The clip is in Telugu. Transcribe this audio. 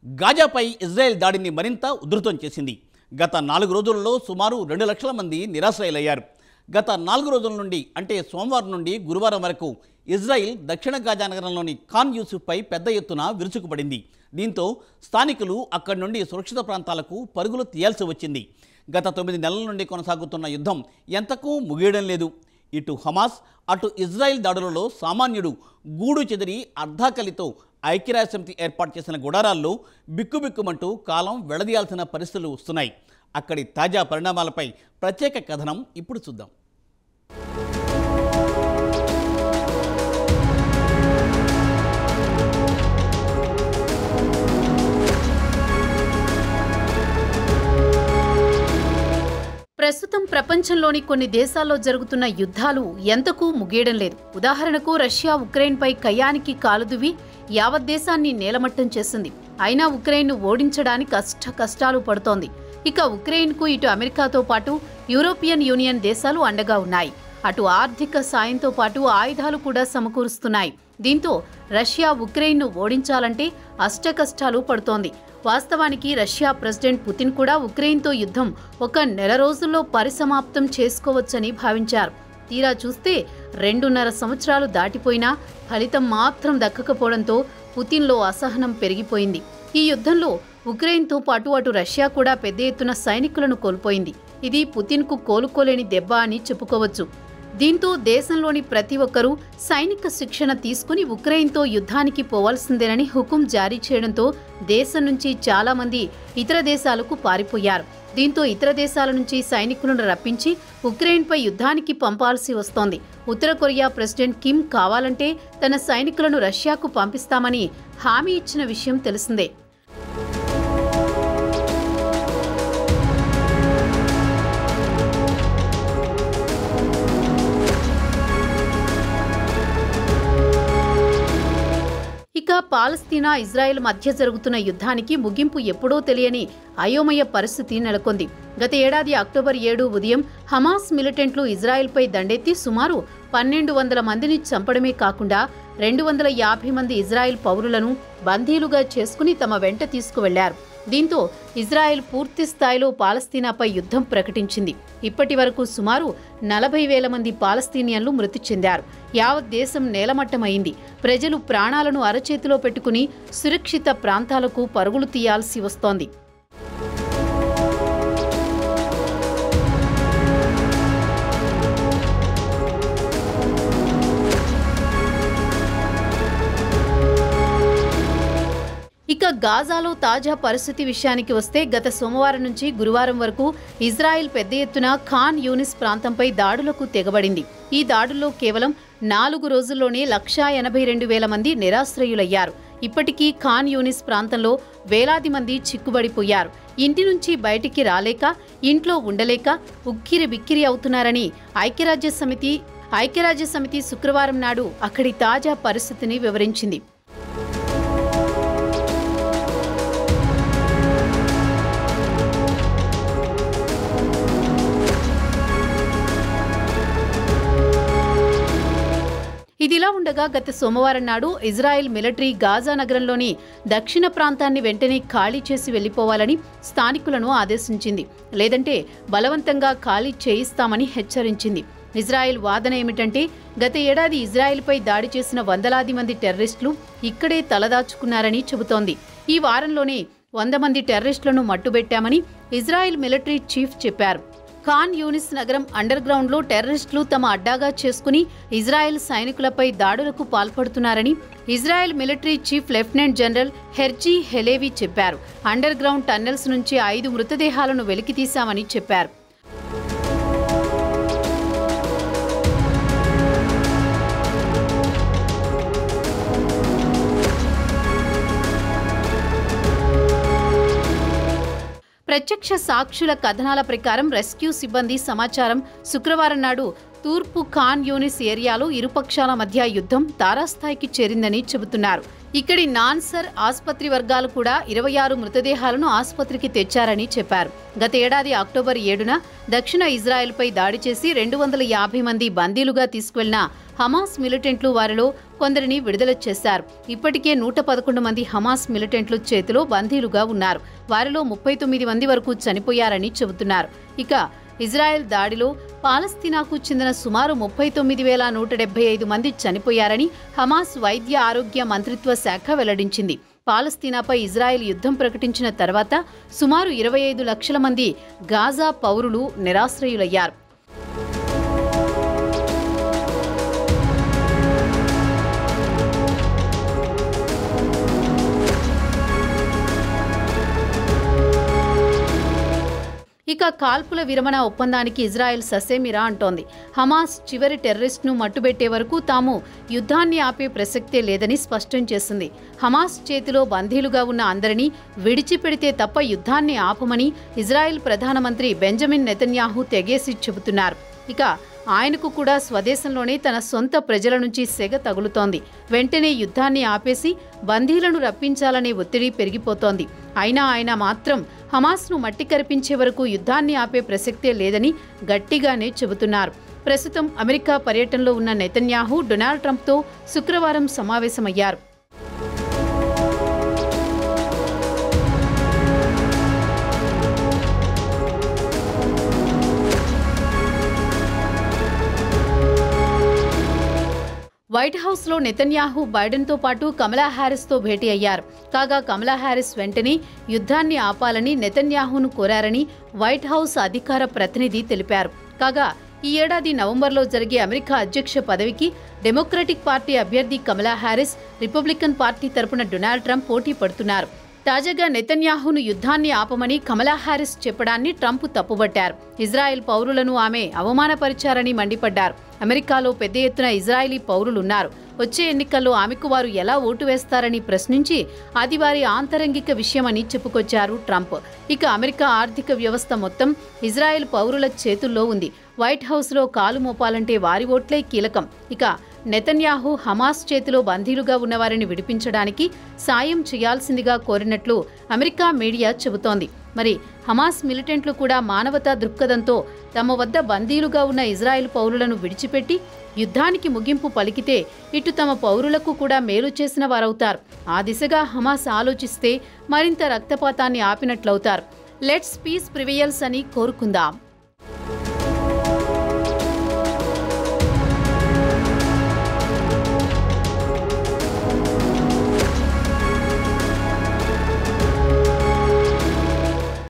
గాజాపై ఇజ్రాయెల్ దాడిని మరింత ఉధృతం చేసింది. గత 4 రోజులలో సుమారు 2 లక్షల మంది నిరాశ్రయులయ్యారు. గత 4 రోజుల నుండి అంటే సోమవారం నుండి గురువారం వరకు ఇజ్రాయిల్ దక్షిణ గాజా నగరంలోని ఖాన్ యూసుఫ్పై పెద్ద ఎత్తున విరుచుకుపడింది. దీంతో స్థానికులు అక్కడి నుండి సురక్షిత ప్రాంతాలకు పరుగులు తీయాల్సి వచ్చింది. గత 9 నెలల నుండి కొనసాగుతున్న యుద్ధం ఎంతకు ముగియడం లేదు. ఇటు హమాస్ అటు ఇజ్రాయిల్ దాడులలో సామాన్యుడు గూడు చెదిరి అర్ధాకలితో ఐక్యరాజ్యసమితి ఏర్పాటు చేసిన గుడారాల్లో బిక్కుబిక్కుమంటూ కాలం వెళ్లదీయాల్సిన పరిస్థితులు వస్తున్నాయి. అక్కడి తాజా పరిణామాలపై ప్రత్యేక కథనం ఇప్పుడు చూద్దాం. ప్రస్తుతం ప్రపంచంలోని కొన్ని దేశాల్లో జరుగుతున్న యుద్ధాలు ఎంతకు ముగియడం లేదు. ఉదాహరణకు రష్యా ఉక్రెయిన్పై కయ్యానికి కాలుదువి యావత్ దేశాన్ని నేలమట్టం చేసింది. అయినా ఉక్రెయిన్ను ఓడించడానికి కష్టాలు పడుతోంది. ఇక ఉక్రెయిన్కు ఇటు అమెరికాతో పాటు యూరోపియన్ యూనియన్ దేశాలు అండగా ఉన్నాయి. అటు ఆర్థిక సాయంతో పాటు ఆయుధాలు కూడా సమకూరుస్తున్నాయి. దీంతో రష్యా ఉక్రెయిన్ను ఓడించాలంటే అష్టకష్టాలు పడుతోంది. వాస్తవానికి రష్యా ప్రెసిడెంట్ పుతిన్ కూడా ఉక్రెయిన్తో యుద్ధం 1 నెల రోజుల్లో పరిసమాప్తం చేసుకోవచ్చని భావించారు. తీరా చూస్తే 2.5 సంవత్సరాలు దాటిపోయినా ఫలితం మాత్రం దక్కకపోవడంతో పుతిన్లో అసహనం పెరిగిపోయింది. ఈ యుద్ధంలో ఉక్రెయిన్తో పాటు అటు రష్యా కూడా పెద్ద ఎత్తున సైనికులను కోల్పోయింది. ఇది పుతిన్కు కోలుకోలేని దెబ్బ అని చెప్పుకోవచ్చు. దీంతో దేశంలోని ప్రతి ఒక్కరూ సైనిక శిక్షణ తీసుకుని ఉక్రెయిన్తో యుద్ధానికి పోవాల్సిందేనని హుకుం జారీ చేయడంతో దేశం నుంచి చాలా మంది ఇతర దేశాలకు పారిపోయారు. దీంతో ఇతర దేశాల నుంచి సైనికులను రప్పించి ఉక్రెయిన్పై యుద్ధానికి పంపాల్సి వస్తోంది. ఉత్తర కొరియా ప్రెసిడెంట్ కిమ్ కావాలంటే తన సైనికులను రష్యాకు పంపిస్తామని హామీ ఇచ్చిన విషయం తెలిసిందే. ఇక పాలస్తీనా ఇజ్రాయెల్ మధ్య జరుగుతున్న యుద్ధానికి ముగింపు ఎప్పుడో తెలియని అయోమయ పరిస్థితి నెలకొంది. గత ఏడాది అక్టోబర్ 7 ఉదయం హమాస్ మిలిటెంట్లు ఇజ్రాయెల్పై దండెత్తి సుమారు 1200 మందిని చంపడమే కాకుండా 250 మంది ఇజ్రాయెల్ పౌరులను బందీలుగా చేసుకుని తమ వెంట తీసుకువెళ్లారు. దీంతో ఇజ్రాయెల్ పూర్తి స్థాయిలో పాలస్తీనాపై యుద్ధం ప్రకటించింది. ఇప్పటి వరకు సుమారు 40,000 మంది పాలస్తీనియన్లు మృతి చెందారు. యావత్ దేశం నేలమట్టమైంది. ప్రజలు ప్రాణాలను అరచేతిలో పెట్టుకుని సురక్షిత ప్రాంతాలకు పరుగులు తీయాల్సి వస్తోంది. ఇక గాజాలో తాజా పరిస్థితి విషయానికి వస్తే గత సోమవారం నుంచి గురువారం వరకు ఇజ్రాయెల్ పెద్ద ఎత్తున ఖాన్ యూనిస్ ప్రాంతంపై దాడులకు తెగబడింది. ఈ దాడుల్లో కేవలం 4 రోజుల్లోనే 182,000 మంది నిరాశ్రయులయ్యారు. ఇప్పటికీ ఖాన్ యూనిస్ ప్రాంతంలో వేలాది మంది చిక్కుబడిపోయారు. ఇంటి నుంచి బయటికి రాలేక, ఇంట్లో ఉండలేక ఉక్కిరి బిక్కిరి అవుతున్నారని ఐక్యరాజ్య సమితి శుక్రవారం నాడు అక్కడి తాజా పరిస్థితిని వివరించింది. ఇదిలా ఉండగా గత సోమవారం నాడు ఇజ్రాయెల్ మిలిటరీ గాజా నగరంలోని దక్షిణ ప్రాంతాన్ని వెంటనే ఖాళీ చేసి వెళ్లిపోవాలని స్థానికులను ఆదేశించింది. లేదంటే బలవంతంగా ఖాళీ చేయిస్తామని హెచ్చరించింది. ఇజ్రాయెల్ వాదన ఏమిటంటే గత ఏడాది ఇజ్రాయెల్పై దాడి చేసిన వందలాది మంది టెర్రరిస్టులు ఇక్కడే తలదాచుకున్నారని చెబుతోంది. ఈ వారంలోనే 100 మంది టెర్రరిస్టులను మట్టుబెట్టామని ఇజ్రాయెల్ మిలిటరీ చీఫ్ చెప్పారు. ఖాన్ యూనిస్ నగరం అండర్ గ్రౌండ్లో టెర్రరిస్టులు తమ అడ్డాగా చేసుకుని ఇజ్రాయెల్ సైనికులపై దాడులకు పాల్పడుతున్నారని Israel military chief lieutenant general Herzi Halevi చెప్పారు. అండర్ గ్రౌండ్ టన్నెల్స్ నుంచి 5 మృతదేహాలను వెలికితీశామని చెప్పారు. ప్రత్యక్ష సాక్షుల కథనాల ప్రకారం రెస్క్యూ సిబ్బంది సమాచారం శుక్రవారం నాడు తూర్పు ఖాన్ యూనిస్ ఏరియాలో ఇరుపక్షాల మధ్య యుద్ధం తారాస్థాయికి చేరిందని చెబుతున్నారు. ఇక్కడి నాన్సర్ ఆసుపత్రి వర్గాలు కూడా 26 మృతదేహాలను ఆసుపత్రికి తెచ్చారని చెప్పారు. గత ఏడాది అక్టోబర్ 7న దక్షిణ ఇజ్రాయెల్పై దాడి చేసి 250 మంది బందీలుగా తీసుకువెళ్లిన హమాస్ మిలిటెంట్లు వారిలో కొందరిని విడుదల చేశారు. ఇప్పటికే 111 మంది హమాస్ మిలిటెంట్లు చేతిలో బందీలుగా ఉన్నారు. వారిలో 39 మంది వరకు చనిపోయారని చెబుతున్నారు. ఇక ఇజ్రాయెల్ దాడిలో పాలస్తీనాకు చెందిన సుమారు 39,175 మంది చనిపోయారని హమాస్ వైద్య ఆరోగ్య మంత్రిత్వ శాఖ వెల్లడించింది. పాలస్తీనాపై ఇజ్రాయెల్ యుద్ధం ప్రకటించిన తర్వాత సుమారు 25 లక్షల మంది గాజా పౌరులు నిరాశ్రయులయ్యారు. ఇక కాల్పుల విరమణ ఒప్పందానికి ఇజ్రాయెల్ ససేమిరా అంటోంది. హమాస్ చివరి టెర్రరిస్ట్ను మట్టుబెట్టే వరకు తాము యుద్ధాన్ని ఆపే ప్రసక్తే లేదని స్పష్టం చేసింది. హమాస్ చేతిలో బందీలుగా ఉన్న అందరినీ విడిచిపెడితే తప్ప యుద్ధాన్ని ఆపమని ఇజ్రాయెల్ ప్రధానమంత్రి బెంజమిన్ నెతన్యాహు తెగేసి చెబుతున్నారు. ఇక ఆయనకు కూడా స్వదేశంలోనే తన సొంత ప్రజల నుంచి సెగ తగులుతోంది. వెంటనే యుద్ధాన్ని ఆపేసి బందీలను రప్పించాలనే ఒత్తిడి పెరిగిపోతోంది. అయినా ఆయన మాత్రం హమాస్ను మట్టి కరిపించే వరకు యుద్ధాన్ని ఆపే ప్రసక్తే లేదని గట్టిగానే చెబుతున్నారు. ప్రస్తుతం అమెరికా పర్యటనలో ఉన్న నెతన్యాహు డొనాల్డ్ ట్రంప్తో శుక్రవారం సమావేశమయ్యారు. వైట్ హౌస్లో నెతన్యాహు బైడెన్తో పాటు కమలా హ్యారిస్తో భేటీ అయ్యారు. కాగా కమలా హ్యారిస్ వెంటనే యుద్ధాన్ని ఆపాలని నెతన్యాహును కోరారని వైట్ హౌస్ అధికార ప్రతినిధి తెలిపారు. కాగా ఈ ఏడాది నవంబర్లో జరిగే అమెరికా అధ్యక్ష పదవికి డెమోక్రటిక్ పార్టీ అభ్యర్థి కమలా హ్యారిస్, రిపబ్లికన్ పార్టీ తరపున డొనాల్డ్ ట్రంప్ పోటీ పడుతున్నారు. తాజాగా నెతన్యాహును యుద్ధాన్ని ఆపమని కమలా హ్యారిస్ చెప్పడాన్ని ట్రంప్ తప్పుబట్టారు. ఇజ్రాయెల్ పౌరులను ఆమె అవమానపరిచారని మండిపడ్డారు. అమెరికాలో పెద్ద ఎత్తున ఇజ్రాయెలీ పౌరులున్నారు. వచ్చే ఎన్నికల్లో ఆమెకు వారు ఎలా ఓటు వేస్తారని ప్రశ్నించి అది వారి ఆంతరంగిక విషయమని చెప్పుకొచ్చారు ట్రంప్. ఇక అమెరికా ఆర్థిక వ్యవస్థ మొత్తం ఇజ్రాయెల్ పౌరుల చేతుల్లో ఉంది. వైట్ హౌస్లో కాలు మోపాలంటే వారి ఓట్లే కీలకం. ఇక నెతన్యాహు హమాస్ చేతిలో బందీలుగా ఉన్నవారిని విడిపించడానికి సాయం చేయాల్సిందిగా కోరినట్లు అమెరికా మీడియా చెబుతోంది. మరి హమాస్ మిలిటెంట్లు కూడా మానవతా దృక్పథంతో తమ వద్ద బందీలుగా ఉన్న ఇజ్రాయెల్ పౌరులను విడిచిపెట్టి యుద్ధానికి ముగింపు పలికితే ఇటు తమ పౌరులకు కూడా మేలు చేసిన వారవుతారు. ఆ దిశగా హమాస్ ఆలోచిస్తే మరింత రక్తపాతాన్ని ఆపినట్లవుతారు. లెట్స్ పీస్ ప్రివెయిల్స్ అని కోరుకుందాం.